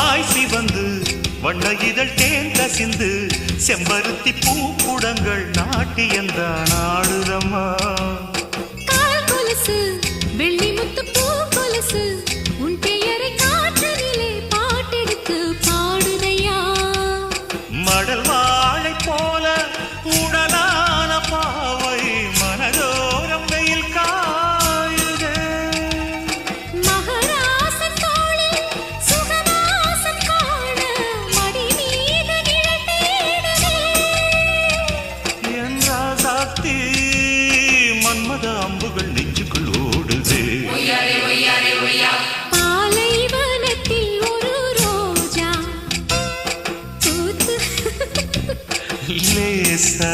வாய் சிவந்து வண்ண இதழ் தேன் கசிந்து செம்பருத்தி பூக்குடங்கள் நாட்டியந்தான் ஆடுதம்மா. கால் கொலுசு வெள்ளி முத்து பூ கொலுசு உன் பெயரை காற்றிலே பாட்டெடுத்து பாடுதையா. மடல் வாழை போல உடலான பாவை மனதோரம் வெயில் காயுதே. மகராசன் தோளில் சுகவாசம் காண மடி மீது நிழல் தேடுதே. என் ராசாத்தி மன்மத அம்புகள் நெஞ்சுக்குள் ஓடுதே. பாலைவனத்தில் ஒரு ரோஜா பூத்து லேசா